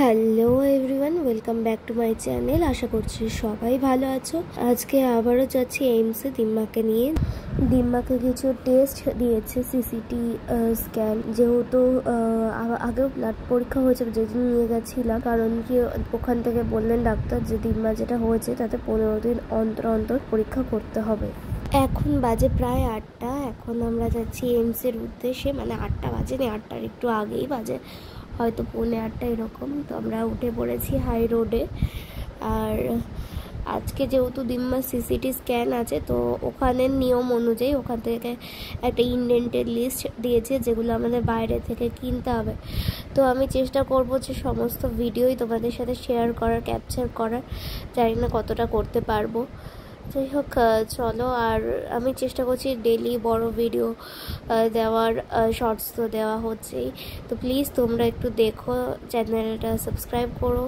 Hello everyone, welcome back to my channel. আশা করছি সবাই ভালো আছো। আজকে আবারও যাচ্ছি এইমসে দিম্মাকে নিয়ে। দিম্মাকে কিছু টেস্ট দিয়েছে, সিসিটি স্ক্যান, যেহেতু আগেও ব্লাড পরীক্ষা হয়েছে যেদিন নিয়ে গেছিলাম, কারণ কি ওখান থেকে বললেন ডাক্তার যে দিম্মা যেটা হয়েছে তাতে 15 দিন অন্তর অন্তর পরীক্ষা করতে হবে। এখন বাজে প্রায় 8টা। এখন আমরা যাচ্ছি এইমসের উদ্দেশ্যে, মানে 8টা বাজেনি, 8টার একটু আগেই বাজে, হয়তো 7:45 এরকম। তো আমরা উঠে পড়েছি হাই রোডে। আর আজকে যেহেতু দিম্মার সিসিটি স্ক্যান আছে, তো ওখানের নিয়ম অনুযায়ী ওখান থেকে একটা ইনডেন্টের লিস্ট দিয়েছে যেগুলো আমাদের বাইরে থেকে কিনতে হবে। তো আমি চেষ্টা করব যে সমস্ত ভিডিওই তোমাদের সাথে শেয়ার করার, ক্যাপচার করার। জানি না কতটা করতে পারবো, যাই হোক চলো। আর আমি চেষ্টা করছি ডেলি বড় ভিডিও দেওয়ার, শর্টস তো দেওয়া হচ্ছেই। তো প্লিজ তোমরা একটু দেখো, চ্যানেলটা সাবস্ক্রাইব করো,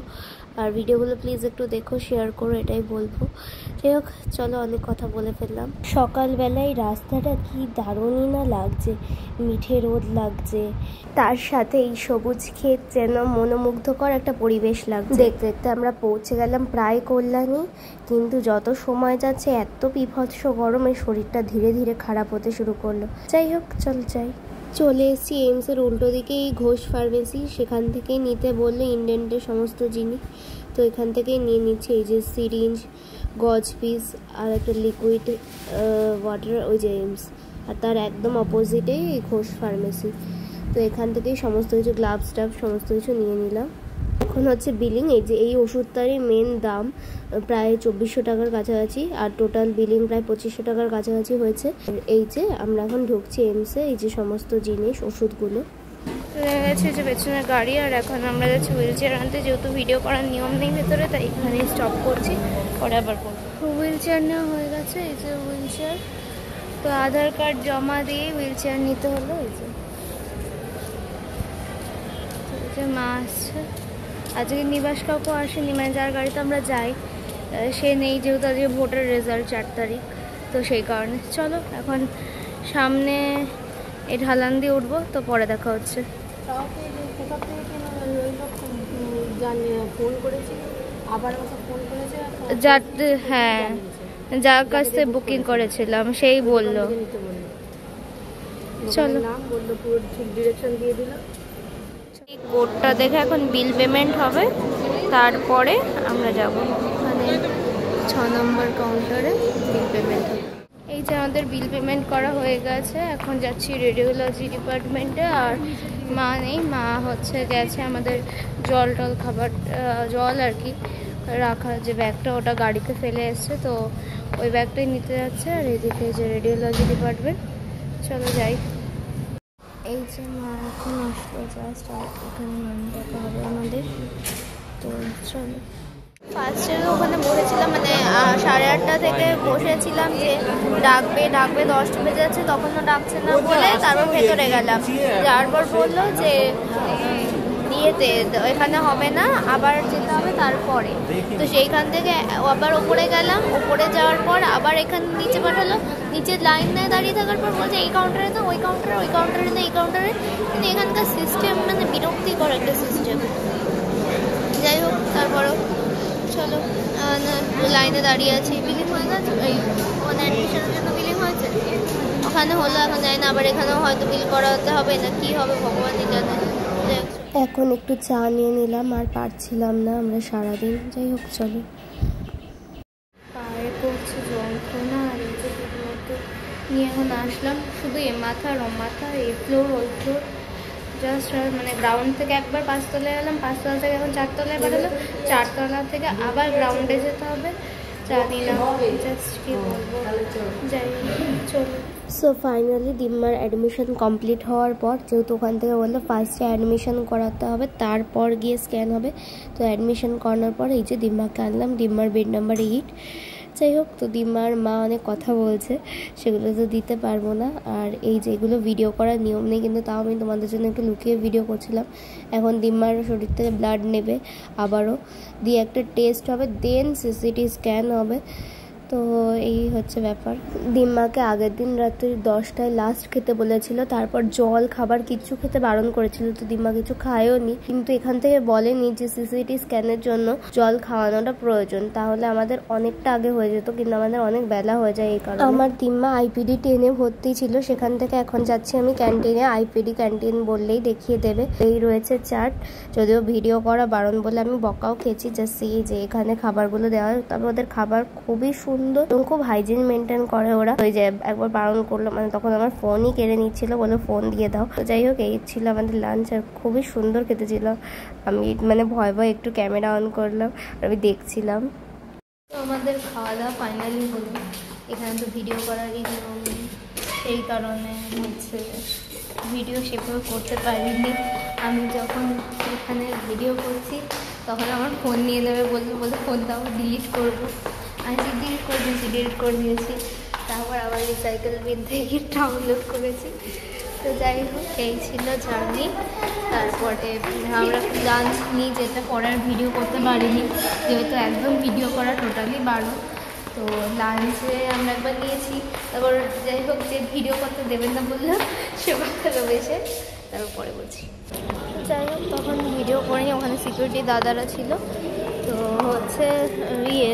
আর ভিডিওগুলো প্লিজ একটু দেখো, শেয়ার করো, এটাই বলবো। যাই হোক চলো, অনেক কথা বলে ফেললাম। সকালবেলায় রাস্তাটা কি দারুণই না লাগছে, মিঠে রোদ লাগছে, তার সাথে এই সবুজ ক্ষেত যেন মনোমুগ্ধকর একটা পরিবেশ লাগছে। দেখতে দেখতে আমরা পৌঁছে গেলাম প্রায় কল্যাণী, কিন্তু যত সময় যাচ্ছে এত বিভৎস গরমে শরীরটা ধীরে ধীরে খারাপ হতে শুরু করলো। যাই হোক চলো যাই। চলে এসেছি এইমসের উল্টো দিকে এই ঘোষ ফার্মেসি, সেখান থেকেই নিতে বললো ইনডেন্টের সমস্ত জিনিস। তো এখান থেকেই নিয়ে নিচ্ছে এই যে সিরিঞ্জ, গজ পিস আর একটা লিকুইড ওয়াটার, ওই যে এইমস, আর তার একদম অপোজিটেই এই ঘোষ ফার্মেসি। তো এখান থেকেই সমস্ত কিছু গ্লাভস টাভ সমস্ত কিছু নিয়ে নিলাম। এখন হচ্ছে বিলিং। এই যে এই ওষুধটারই মেন দাম প্রায় 2400 টাকার কাছাকাছি, আর টোটাল বিলিং প্রায় 2500 টাকার কাছাকাছি হয়েছে। এই যে আমরা এখন ঢুকছি এইমসে, এই যে সমস্ত জিনিস, ওষুধগুলো গেছে যে পেছনে গাড়ি। আর এখন আমরা যাচ্ছি হুইল চেয়ার আনতে, যেহেতু ভিডিও করার নিয়ম নেই ভেতরে, তাই এখানে স্টপ করছি, পরে আবার করবো। হুইল চেয়ার নেওয়া হয়ে গেছে, এই যে হুইল চেয়ার। তো আধার কার্ড জমা দিয়ে হুইল চেয়ার নিতে হলো। এই যে মা আসছে। আজকে নিবাস কাকু আসেনি, মানে যার গাড়িতে আমরা যাই সে নেই, যেহেতু আজকে ভোটের রেজাল্ট 4 তারিখ, তো সেই কারণে। চলো এখন সামনে এই ঢালান দিয়ে উঠবো, তো পরে দেখা হচ্ছে। হ্যাঁ, যার কাছ থেকে বুকিং করেছিলাম সেই বললো। চলো, ডিরেকশন দিয়ে দিলাম। এই কোডটা দেখে এখন বিল পেমেন্ট হবে, তারপরে আমরা যাব মানে 6 নম্বর কাউন্টারে বিল পেমেন্ট হবে। এই যে আমাদের বিল পেমেন্ট করা হয়ে গেছে, এখন যাচ্ছি রেডিওলজি ডিপার্টমেন্টে। আর মা নেই, মা হচ্ছে গেছে আমাদের জল টল খাবার, জল আর কি রাখার যে ব্যাগটা, ওটা গাড়িতে ফেলে এসছে, তো ওই ব্যাগটাই নিতে যাচ্ছে। আর এদিকে যে রেডিওলজি ডিপার্টমেন্ট, চলো যাই। এই যে মা এখন আসলো জাস্ট, আর এখানে নাম দেখা হবে আমাদের, তো চলো। ফার্স্টে ওখানে বসেছিলাম, মানে 8:30 থেকে বসেছিলাম যে ডাকবে 10টা বেজে যাচ্ছে, তখনও ডাকছে না বলে তারপর ভেতরে গেলাম। তারপর বললো যে ইয়েতে এখানে হবে না, আবার যেতে হবে তারপরে। তো সেইখান থেকে আবার ওপরে গেলাম, ওপরে যাওয়ার পর আবার এখানে নিচে পাঠালো। নিচে লাইন নেয় দাঁড়িয়ে থাকার পর বলছে এই কাউন্টারে তো, ওই কাউন্টারে, ওই কাউন্টারে না, এই কাউন্টারে। কিন্তু এখানকার সিস্টেম মানে বিরক্তিকর একটা সিস্টেম। যাই হোক, তারপরও চলো লাইনে দাঁড়িয়ে আছি। বিলিং হয়ে গেছে, এই ওখানে অ্যাডমিশনের জন্য বিলিং হয়েছে, ওখানে হলো, এখন যাই না, আবার এখানেও হয়তো বিল করাতে হবে না, কি হবে ভগবানই জানে। এখন একটু চা নিয়ে নিলাম, আর পারছিলাম না আমরা সারাদিন। যাই হোক চলো। পায়ে করছে যন্ত্রণা, আর এই যে নিয়ে এখন আসলাম, শুধু এ মাথা আর ও মাথা, এই ফ্লোর ওই ফ্লোর, জাস্ট মানে গ্রাউন্ড থেকে একবার 5 তলায় এলাম, 5 তলা থেকে এখন 4 তলায় পাঠালো, 4 তলা থেকে আবার গ্রাউন্ডে যেতে হবে। জানি না জাস্ট কি বলবো, যাই চলো। সো ফাইনালি দিম্মার অ্যাডমিশন কমপ্লিট হওয়ার পর, যেহেতু ওখান থেকে বললো ফার্স্টে অ্যাডমিশন করাতে হবে, তারপর গিয়ে স্ক্যান হবে। তো অ্যাডমিশন করানোর পর এই যে দিম্মাকে আনলাম, দিম্মার বেড নাম্বার 8। যাই হোক, তো দিম্মার মা অনেক কথা বলছে, সেগুলো তো দিতে পারবো না। আর এই যে এগুলো ভিডিও করার নিয়ম নেই, কিন্তু তাও আমি তোমাদের জন্য একটু লুকিয়ে ভিডিও করছিলাম। এখন দিম্মার শরীর থেকে ব্লাড নেবে আবারও, দিয়ে একটা টেস্ট হবে, দেন সিসিটি স্ক্যান হবে। তো তো এই হচ্ছে ব্যাপার। দিম্মাকে আগের দিন রাত্রি 10টায় লাস্ট খেতে বলেছিল, তারপর জল খাবার কিছু খেতে বারণ করেছিল, তো দিম্মা কিছু খায়ও নি। কিন্তু এখান থেকে বলেনি যে সিসিটি স্ক্যানের জন্য জল খাওয়ানোটা প্রয়োজন, তাহলে আমাদের অনেকটা আগে হয়ে যেত, কিন্তু আমাদের অনেক বেলা হয়ে যায় এই কারণে। আমার দিম্মা IPD 10-এ ভর্তি ছিল, সেখান থেকে এখন যাচ্ছি আমি ক্যান্টিনে। IPD ক্যান্টিন বললেই দেখিয়ে দেবে। এই রয়েছে চার্ট, যদিও ভিডিও করা বারণ বলে আমি বকাও খেয়েছি, জাস্ট এই যে এখানে খাবারগুলো দেওয়া হয়। তবে ওদের খাবার খুবই সুন্দর এবং খুব হাইজিন মেনটেন করে ওরা। ওই যে একবার বারণ করলো, মানে তখন আমার ফোনই কেড়ে নিচ্ছিল, বলে ফোন দিয়ে দাও। তো যাই হোক, এই ছিল আমাদের লাঞ্চ, আর খুবই সুন্দর খেতে ছিল। আমি মানে ভয় ভয় একটু ক্যামেরা অন করলাম আর আমি দেখছিলাম। তো আমাদের খাওয়া দাওয়া ফাইনালি হলো। এখানে তো ভিডিও করারই নিয়ম, সেই কারণে হচ্ছে ভিডিও সেভাবে করতে পারিনি। আমি যখন এখানে ভিডিও করছি তখন আমার ফোন নিয়ে নেবে বলে ফোনটা আমি ডিলিট করবো। আমি ডিলিট করে দিয়েছি। তারপর আবার রিসাইকেল বিন থেকে ডাউনলোড করেছি। তো যাই হোক, এই ছিল জার্নি। তারপরে আমরা লাঞ্চ নিই, যেটা পরের ভিডিও করতে পারিনি, যেহেতু একদম ভিডিও করা টোটালি বারণ। তো লাঞ্চে আমরা একবার নিয়েছি। তারপর যাই হোক, যে ভিডিও করতে দেবেন না বললো সে বাচ্চারা বেশে, তারপর পরে বলছি। যাই হোক, তখন ভিডিও করিনি, ওখানে সিকিউরিটি দাদারা ছিল। তো হচ্ছে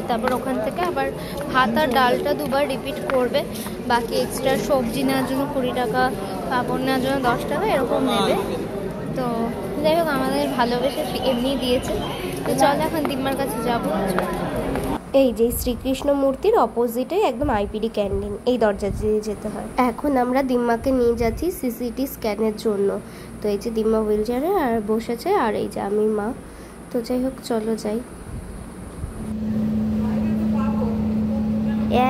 তারপর ওখান থেকে আবার ভাত আর ডালটা দুবার রিপিট করবে, বাকি এক্সট্রা সবজি নেওয়ার জন্য 20 টাকা, পাঁপড় নেওয়ার জন্য 10 টাকা এরকম নেবে। তো যাই হোক, আমাদের ভালোবেসে এমনি দিয়েছে। তো চল এখন দিম্মার কাছে যাবো। এই যে শ্রীকৃষ্ণ মূর্তির অপোজিটে একদম IPD ক্যান্টিন, এই দরজা দিয়ে যেতে হয়। এখন আমরা দিম্মাকে নিয়ে যাচ্ছি সিসিটি স্ক্যানের জন্য। তো এই যে দিম্মা হুইল চেয়ারে আর বসেছে, আর এই যে আমি মা। তো যাই হোক, চলো যাই।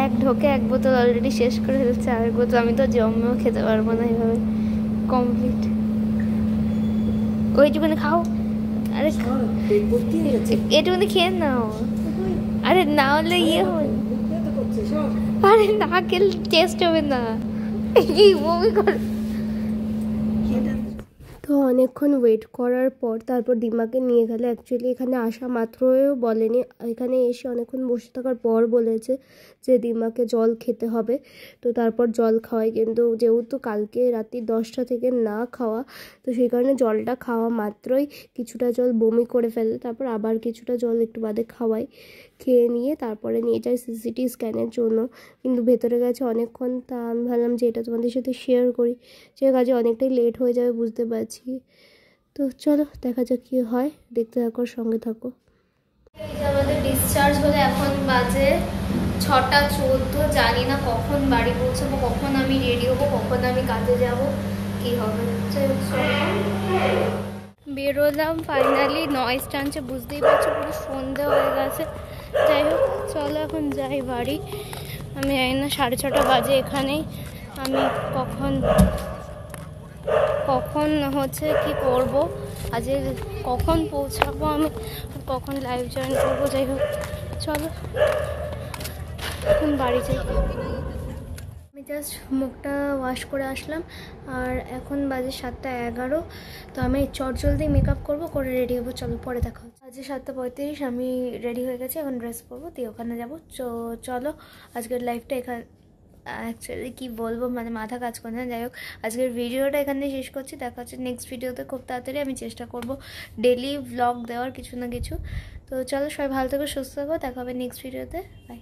এক ঢোকে এক বোতল অলরেডি শেষ করে ফেলছে, আর বোতল আমি তো জন্মেও খেতে পারবো না এইভাবে কমপ্লিট। ওইটুকুনি খাও, আরে এটুকুনি খেয়ে নাও। আরে না হলে ইয়ে হয়, আরে না খেলে টেস্ট হবে না, এই বমি করে। তো অনেকক্ষণ ওয়েট করার পর তারপর দিম্মাকে নিয়ে গেলে। অ্যাকচুয়ালি এখানে আসা মাত্রও বলেনি, এখানে এসে অনেকক্ষণ বসে থাকার পর বলেছে যে দিম্মাকে জল খেতে হবে। তো তারপর জল খাওয়াই, কিন্তু যেহেতু কালকে রাত্রি 10টা থেকে না খাওয়া, তো সেই কারণে জলটা খাওয়া মাত্রই কিছুটা জল বমি করে ফেলে। তারপর আবার কিছুটা জল একটু বাদে খাওয়াই, খেয়ে নিয়ে তারপরে নিয়ে যাই সিসিটি স্ক্যানের জন্য। কিন্তু ভেতরে গেছে অনেকক্ষণ, তা আমি ভাবলাম যে এটা তোমাদের সাথে শেয়ার করি, যে কাজে অনেকটাই লেট হয়ে যাবে বুঝতে পারছি। তো চলো দেখা যাক কী হয়, দেখতে থাকো, সঙ্গে থাকো। আমাদের ডিসচার্জ হলে এখন বাজে 6:14। জানি না কখন বাড়ি পৌঁছাবো, কখন আমি রেডি হবো, কখন আমি কাজে যাব, কি হবে। বেরোলাম ফাইনালি, নয়েজ টানছে, বুঝতেই পারছো পুরো সন্ধে হয়ে গেছে। যাই হোক, চলো এখন যাই বাড়ি। আমি জানি না 6:30 বাজে এখানেই। আমি কখন হচ্ছে কি করব, আজকে কখন পৌঁছাবো আমি, কখন লাইভ জয়েন করবো। যাই হোক, চলো এখন বাড়ি যাই। আমি জাস্ট মুখটা ওয়াশ করে আসলাম, আর এখন বাজে 7:11। তো আমি চটজলদি মেকআপ করবো, করে রেডি হবো। চলো পরে দেখা হচ্ছে। বাজে 7:35, আমি রেডি হয়ে গেছি, এখন ড্রেস পরবো, দিয়ে ওখানে যাবো। চলো আজকের লাইফটা এখানে, অ্যাকচুয়ালি কী বলবো, মানে মাথা কাজ করে না। যাই হোক, আজকের ভিডিওটা এখানে শেষ করছি। দেখা হচ্ছে নেক্সট ভিডিওতে খুব তাড়াতাড়ি। আমি চেষ্টা করব ডেলি ভ্লগ দেওয়ার কিছু না কিছু। তো চলো, সবাই ভালো থেকো, সুস্থ থাকো, দেখা হবে নেক্সট ভিডিওতে। বাই।